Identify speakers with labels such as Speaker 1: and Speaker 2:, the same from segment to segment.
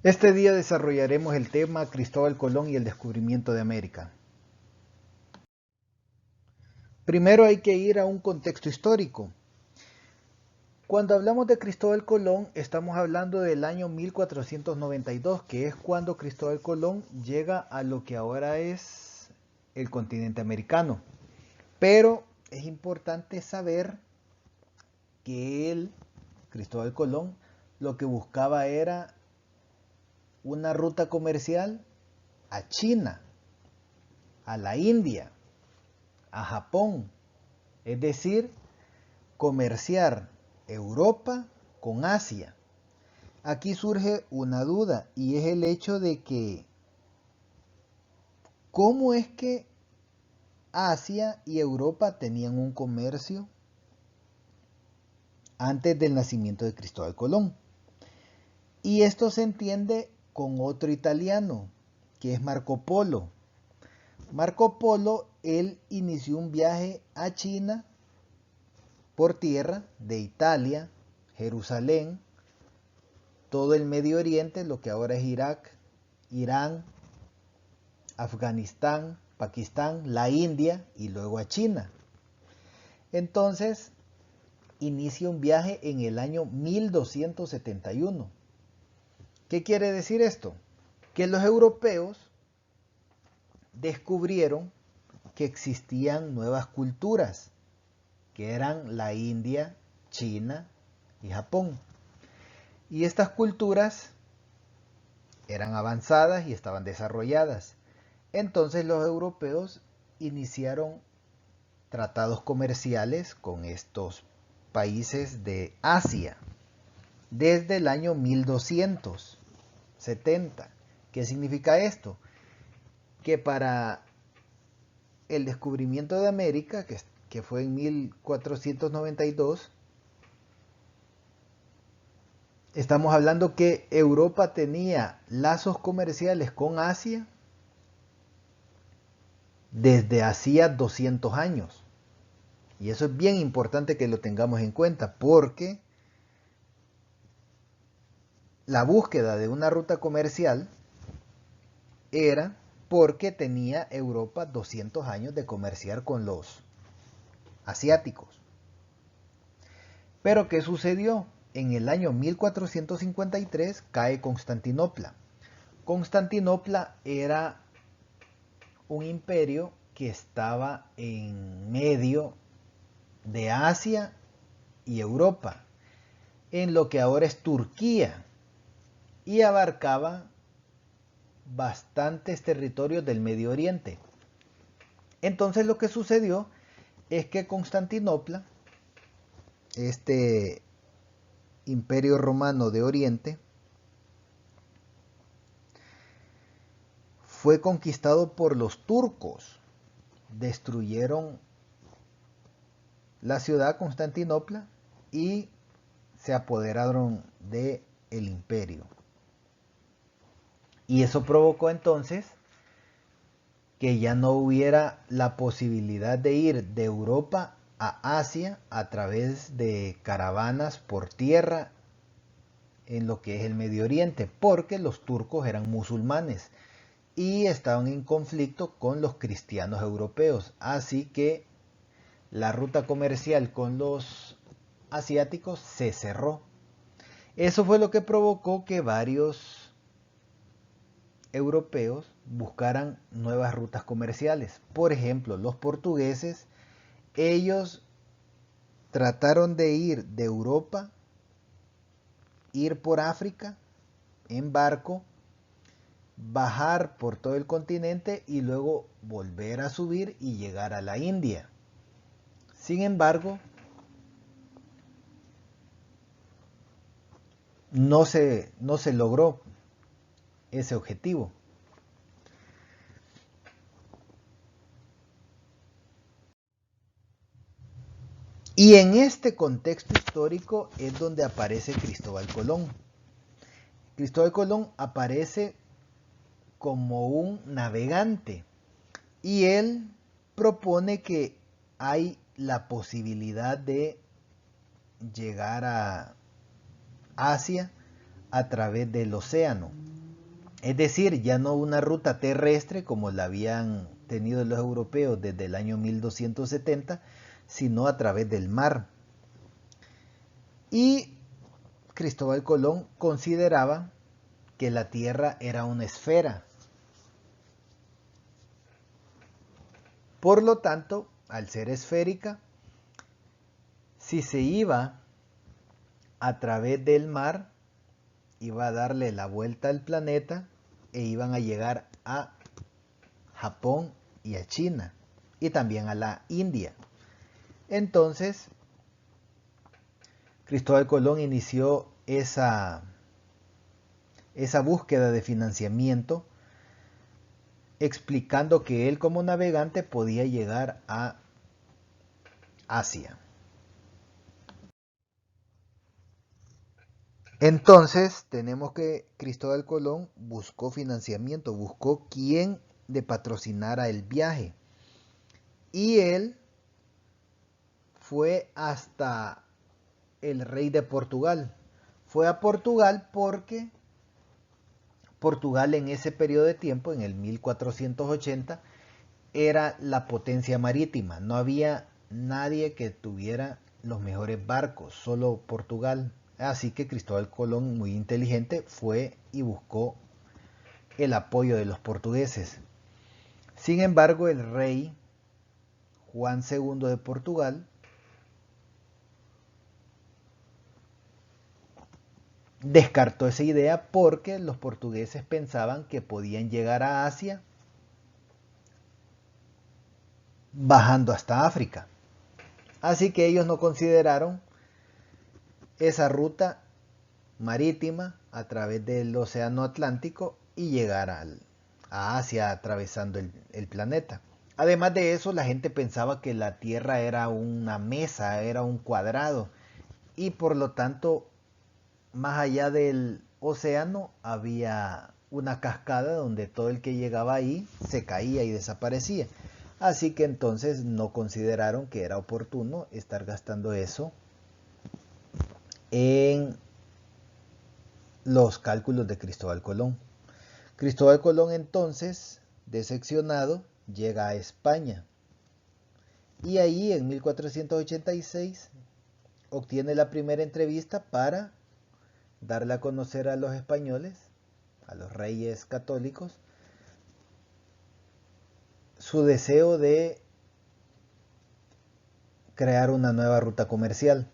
Speaker 1: Este día desarrollaremos el tema Cristóbal Colón y el descubrimiento de América. Primero hay que ir a un contexto histórico. Cuando hablamos de Cristóbal Colón, estamos hablando del año 1492, que es cuando Cristóbal Colón llega a lo que ahora es el continente americano. Pero es importante saber que él, Cristóbal Colón, lo que buscaba era una ruta comercial a China, a la India, a Japón, es decir, comerciar Europa con Asia. Aquí surge una duda y es el hecho de que ¿cómo es que Asia y Europa tenían un comercio antes del nacimiento de Cristóbal Colón? Y esto se entiende con otro italiano, que es Marco Polo. Marco Polo, él inició un viaje a China por tierra de Italia, Jerusalén, todo el Medio Oriente, lo que ahora es Irak, Irán, Afganistán, Pakistán, la India y luego a China. Entonces, inicia un viaje en el año 1271. ¿Qué quiere decir esto? Que los europeos descubrieron que existían nuevas culturas, que eran la India, China y Japón. Y estas culturas eran avanzadas y estaban desarrolladas. Entonces los europeos iniciaron tratados comerciales con estos países de Asia desde el año 1270. ¿Qué significa esto? Que para el descubrimiento de América, que fue en 1492, estamos hablando que Europa tenía lazos comerciales con Asia desde hacía 200 años. Y eso es bien importante que lo tengamos en cuenta porque la búsqueda de una ruta comercial era porque tenía Europa 200 años de comerciar con los asiáticos. Pero ¿qué sucedió? En el año 1453 cae Constantinopla. Constantinopla era un imperio que estaba en medio de Asia y Europa, en lo que ahora es Turquía, y abarcaba bastantes territorios del Medio Oriente. Entonces lo que sucedió es que Constantinopla, este imperio romano de Oriente, fue conquistado por los turcos. Destruyeron la ciudad Constantinopla y se apoderaron del imperio. Y eso provocó entonces que ya no hubiera la posibilidad de ir de Europa a Asia a través de caravanas por tierra en lo que es el Medio Oriente, porque los turcos eran musulmanes y estaban en conflicto con los cristianos europeos. Así que la ruta comercial con los asiáticos se cerró. Eso fue lo que provocó que varios europeos buscaran nuevas rutas comerciales. Por ejemplo, los portugueses, ellos trataron de ir de Europa, ir por África en barco, bajar por todo el continente y luego volver a subir y llegar a la India. Sin embargo, no se logró ese objetivo. Y en este contexto histórico es donde aparece Cristóbal Colón. Cristóbal Colón aparece como un navegante y él propone que hay la posibilidad de llegar a Asia a través del océano. Es decir, ya no una ruta terrestre como la habían tenido los europeos desde el año 1270, sino a través del mar. Y Cristóbal Colón consideraba que la Tierra era una esfera. Por lo tanto, al ser esférica, si se iba a través del mar, iba a darle la vuelta al planeta e iban a llegar a Japón y a China y también a la India. Entonces, Cristóbal Colón inició esa búsqueda de financiamiento explicando que él como navegante podía llegar a Asia. Entonces tenemos que Cristóbal Colón buscó financiamiento, buscó quién le patrocinara el viaje. Y él fue hasta el rey de Portugal. Fue a Portugal porque Portugal en ese periodo de tiempo, en el 1480, era la potencia marítima. No había nadie que tuviera los mejores barcos, solo Portugal. Así que Cristóbal Colón, muy inteligente, fue y buscó el apoyo de los portugueses. Sin embargo, el rey Juan II de Portugal descartó esa idea porque los portugueses pensaban que podían llegar a Asia bajando hasta África. Así que ellos no consideraron esa ruta marítima a través del océano Atlántico y llegar a Asia atravesando el planeta. Además de eso, la gente pensaba que la Tierra era una mesa, era un cuadrado, y por lo tanto, más allá del océano había una cascada donde todo el que llegaba ahí se caía y desaparecía. Así que entonces no consideraron que era oportuno estar gastando eso en los cálculos de Cristóbal Colón. Cristóbal Colón entonces, decepcionado, llega a España y ahí en 1486 obtiene la primera entrevista para darle a conocer a los españoles, a los reyes católicos, su deseo de crear una nueva ruta comercial.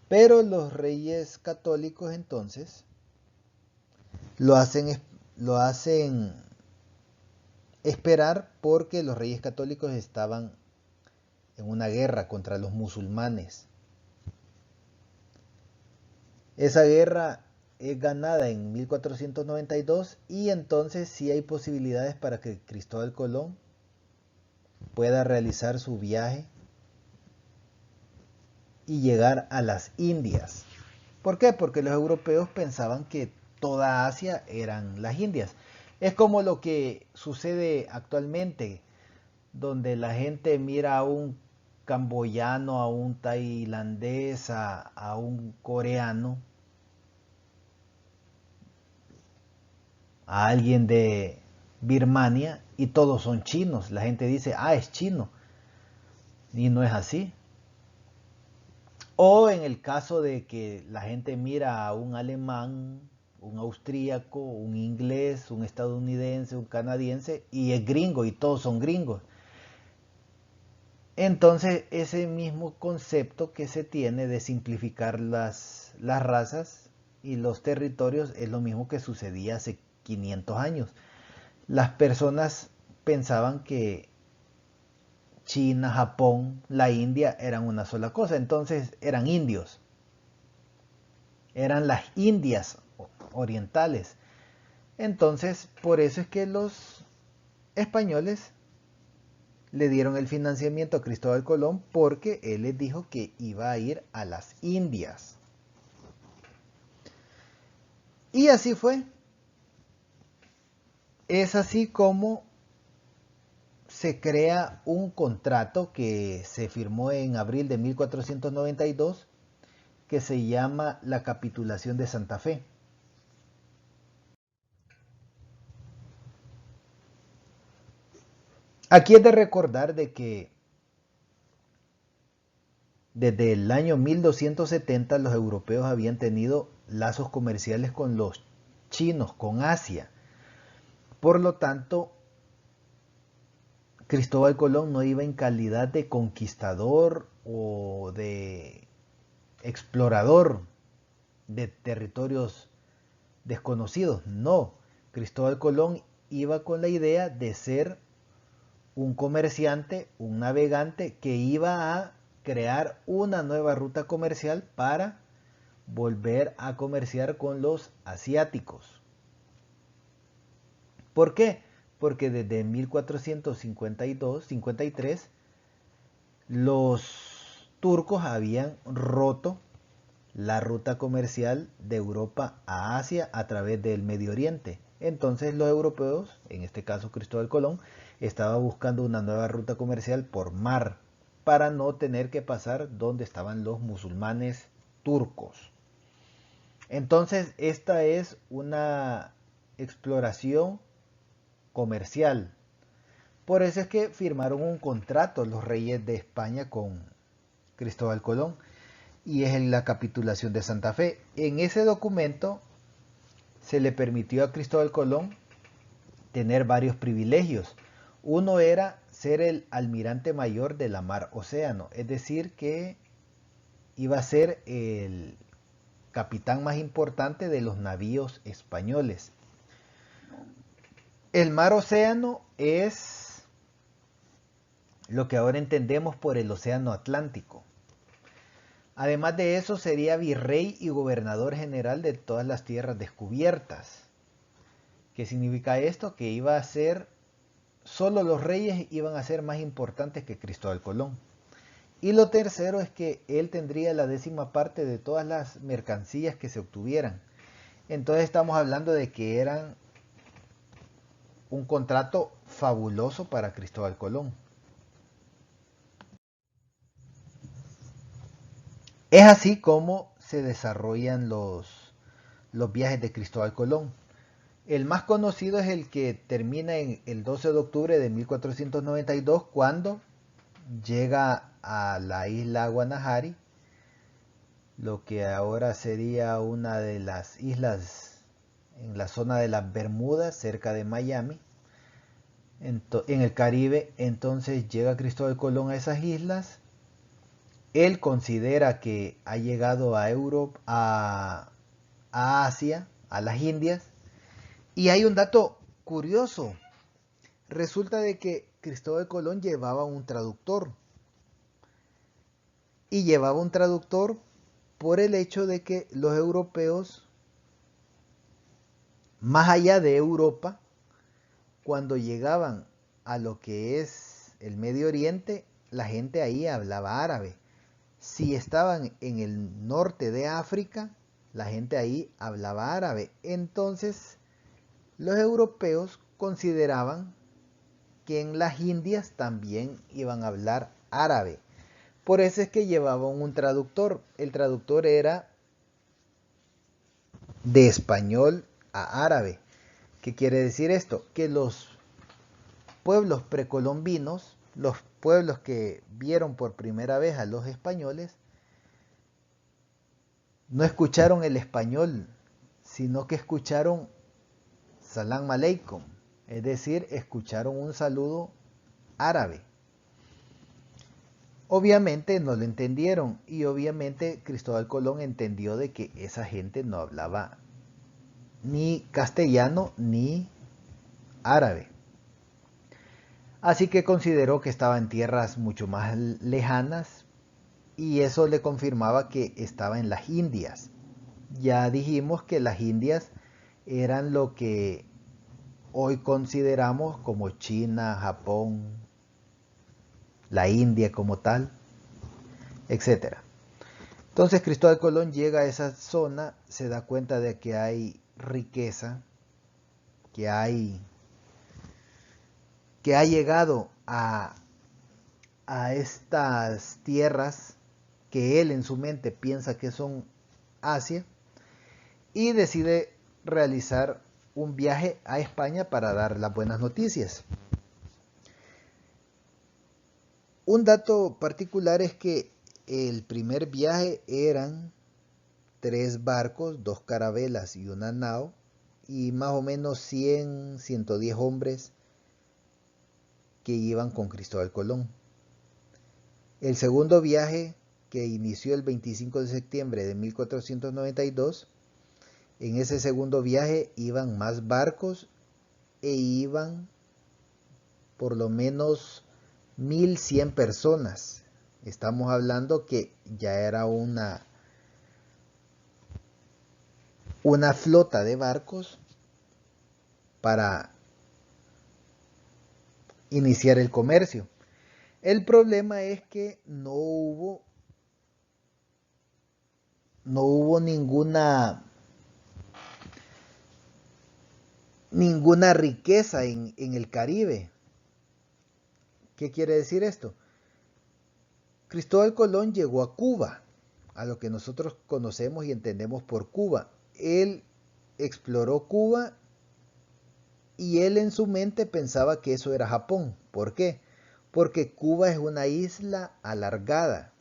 Speaker 1: Pero los reyes católicos entonces lo hacen esperar porque los reyes católicos estaban en una guerra contra los musulmanes. Esa guerra es ganada en 1492 y entonces sí hay posibilidades para que Cristóbal Colón pueda realizar su viaje y llegar a las Indias. ¿Por qué? Porque los europeos pensaban que toda Asia eran las Indias. Es como lo que sucede actualmente, donde la gente mira a un camboyano, a un tailandés, a un coreano, a alguien de Birmania y todos son chinos. La gente dice, ah, es chino. Y no es así. O en el caso de que la gente mira a un alemán, un austríaco, un inglés, un estadounidense, un canadiense y es gringo y todos son gringos. Entonces ese mismo concepto que se tiene de simplificar las razas y los territorios es lo mismo que sucedía hace 500 años. Las personas pensaban que China, Japón, la India eran una sola cosa, entonces eran indios, eran las Indias orientales. Entonces, por eso es que los españoles le dieron el financiamiento a Cristóbal Colón porque él les dijo que iba a ir a las Indias. Y así fue. Es así como se crea un contrato que se firmó en abril de 1492 que se llama la Capitulación de Santa Fe. Aquí es de recordar de que desde el año 1270 los europeos habían tenido lazos comerciales con los chinos, con Asia. Por lo tanto, Cristóbal Colón no iba en calidad de conquistador o de explorador de territorios desconocidos. No, Cristóbal Colón iba con la idea de ser un comerciante, un navegante que iba a crear una nueva ruta comercial para volver a comerciar con los asiáticos. ¿Por qué? Porque desde 1452-53 los turcos habían roto la ruta comercial de Europa a Asia a través del Medio Oriente. Entonces los europeos, en este caso Cristóbal Colón, estaba buscando una nueva ruta comercial por mar para no tener que pasar donde estaban los musulmanes turcos. Entonces esta es una exploración comercial. Por eso es que firmaron un contrato los reyes de España con Cristóbal Colón y es la capitulación de Santa Fe. En ese documento se le permitió a Cristóbal Colón tener varios privilegios. Uno era ser el almirante mayor de la mar océano, es decir, que iba a ser el capitán más importante de los navíos españoles. El mar océano es lo que ahora entendemos por el océano Atlántico. Además de eso, sería virrey y gobernador general de todas las tierras descubiertas. ¿Qué significa esto? Que iba a ser, solo los reyes iban a ser más importantes que Cristóbal Colón. Y lo tercero es que él tendría la 10ª parte de todas las mercancías que se obtuvieran. Entonces estamos hablando de que eran un contrato fabuloso para Cristóbal Colón. Es así como se desarrollan los viajes de Cristóbal Colón. El más conocido es el que termina en el 12 de octubre de 1492 cuando llega a la isla Guanahari, lo que ahora sería una de las islas en la zona de las Bermudas, cerca de Miami, en el Caribe. Entonces llega Cristóbal Colón a esas islas. Él considera que ha llegado a Europa, a Asia, a las Indias. Y hay un dato curioso. Resulta de que Cristóbal Colón llevaba un traductor. Y llevaba un traductor por el hecho de que los europeos, más allá de Europa, cuando llegaban a lo que es el Medio Oriente, la gente ahí hablaba árabe. Si estaban en el norte de África, la gente ahí hablaba árabe. Entonces, los europeos consideraban que en las Indias también iban a hablar árabe. Por eso es que llevaban un traductor. El traductor era de español a árabe. ¿Qué quiere decir esto? Que los pueblos precolombinos, los pueblos que vieron por primera vez a los españoles, no escucharon el español, sino que escucharon Salam Aleikum, es decir, escucharon un saludo árabe. Obviamente no lo entendieron y obviamente Cristóbal Colón entendió de que esa gente no hablaba ni castellano ni árabe. Así que consideró que estaba en tierras mucho más lejanas y eso le confirmaba que estaba en las Indias. Ya dijimos que las Indias eran lo que hoy consideramos como China, Japón, la India como tal, etcétera. Entonces Cristóbal Colón llega a esa zona, se da cuenta de que hay riqueza, que ha llegado a estas tierras que él en su mente piensa que son Asia y decide realizar un viaje a España para dar las buenas noticias. Un dato particular es que el primer viaje eran 3 barcos, 2 carabelas y una nao, y más o menos 100, 110 hombres que iban con Cristóbal Colón. El segundo viaje, que inició el 25 de septiembre de 1492, en ese segundo viaje iban más barcos e iban por lo menos 1100 personas. Estamos hablando que ya era una flota de barcos para iniciar el comercio. El problema es que no hubo ninguna riqueza en el Caribe. ¿Qué quiere decir esto? Cristóbal Colón llegó a Cuba, a lo que nosotros conocemos y entendemos por Cuba. Él exploró Cuba y él en su mente pensaba que eso era Japón. ¿Por qué? Porque Cuba es una isla alargada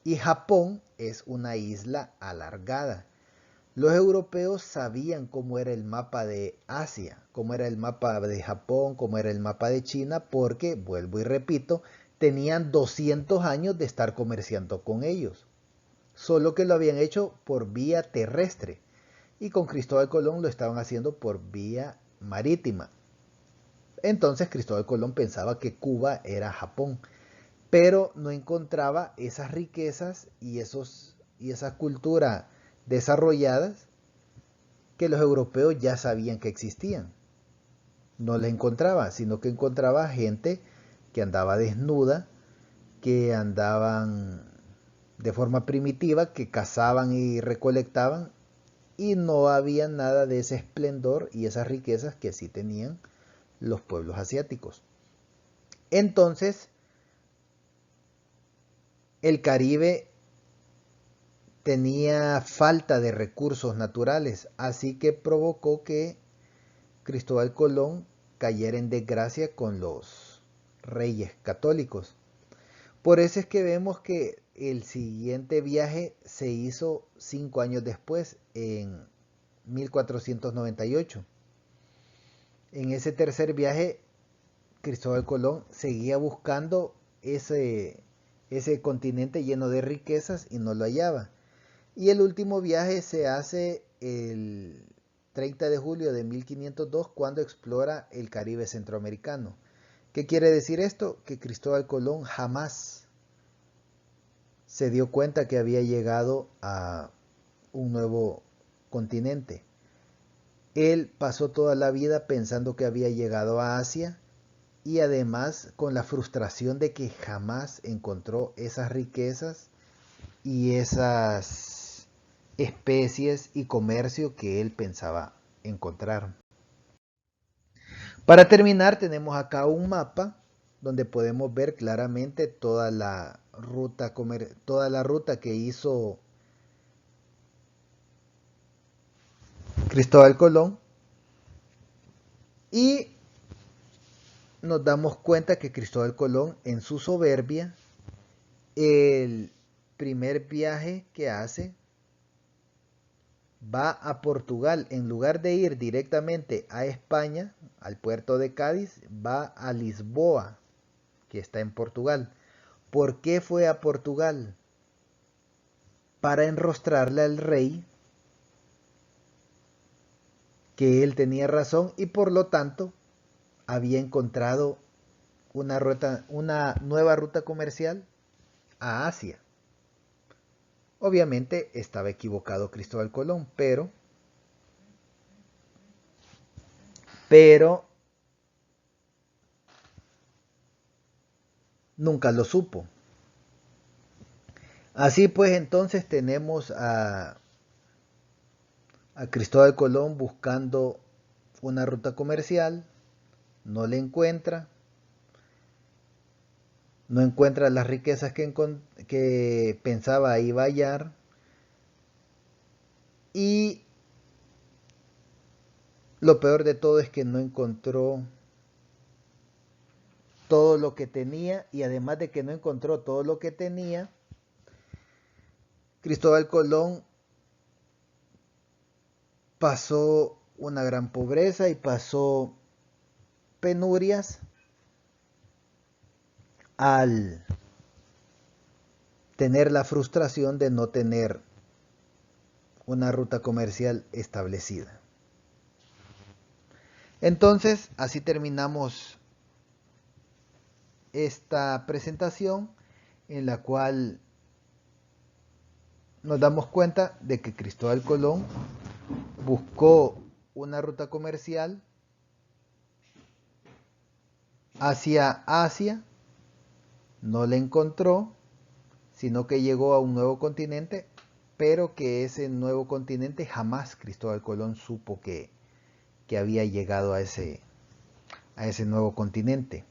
Speaker 1: y Japón es una isla alargada. Los europeos sabían cómo era el mapa de Asia, cómo era el mapa de Japón, cómo era el mapa de China, porque, vuelvo y repito, tenían 200 años de estar comerciando con ellos. Solo que lo habían hecho por vía terrestre y con Cristóbal Colón lo estaban haciendo por vía marítima. Entonces Cristóbal Colón pensaba que Cuba era Japón, pero no encontraba esas riquezas y esa cultura desarrolladas que los europeos ya sabían que existían. No la encontraba, sino que encontraba gente que andaba desnuda, que andaban de forma primitiva, que cazaban y recolectaban, y no había nada de ese esplendor y esas riquezas que sí tenían los pueblos asiáticos. Entonces, el Caribe tenía falta de recursos naturales, así que provocó que Cristóbal Colón cayera en desgracia con los reyes católicos. Por eso es que vemos que el siguiente viaje se hizo 5 años después, en 1498. En ese tercer viaje, Cristóbal Colón seguía buscando ese continente lleno de riquezas y no lo hallaba. Y el último viaje se hace el 30 de julio de 1502 cuando explora el Caribe centroamericano. ¿Qué quiere decir esto? Que Cristóbal Colón jamás se dio cuenta que había llegado a un nuevo continente. Él pasó toda la vida pensando que había llegado a Asia y además con la frustración de que jamás encontró esas riquezas y esas especies y comercio que él pensaba encontrar. Para terminar, tenemos acá un mapa donde podemos ver claramente toda la ruta que hizo Cristóbal Colón, y nos damos cuenta que Cristóbal Colón, en su soberbia, el primer viaje que hace va a Portugal. En lugar de ir directamente a España, al puerto de Cádiz, va a Lisboa, que está en Portugal. ¿Por qué fue a Portugal? Para enrostrarle al rey que él tenía razón y por lo tanto había encontrado una nueva ruta comercial a Asia. Obviamente estaba equivocado Cristóbal Colón, pero nunca lo supo. Así pues, entonces tenemos a Cristóbal Colón buscando una ruta comercial, no la encuentra, no encuentra las riquezas que pensaba iba a hallar, y lo peor de todo es que no encontró todo lo que tenía, y además de que no encontró todo lo que tenía, Cristóbal Colón pasó una gran pobreza y pasó penurias al tener la frustración de no tener una ruta comercial establecida. Entonces, así terminamos esta presentación en la cual nos damos cuenta de que Cristóbal Colón buscó una ruta comercial hacia Asia, no la encontró, sino que llegó a un nuevo continente, pero que ese nuevo continente jamás Cristóbal Colón supo que había llegado a ese nuevo continente.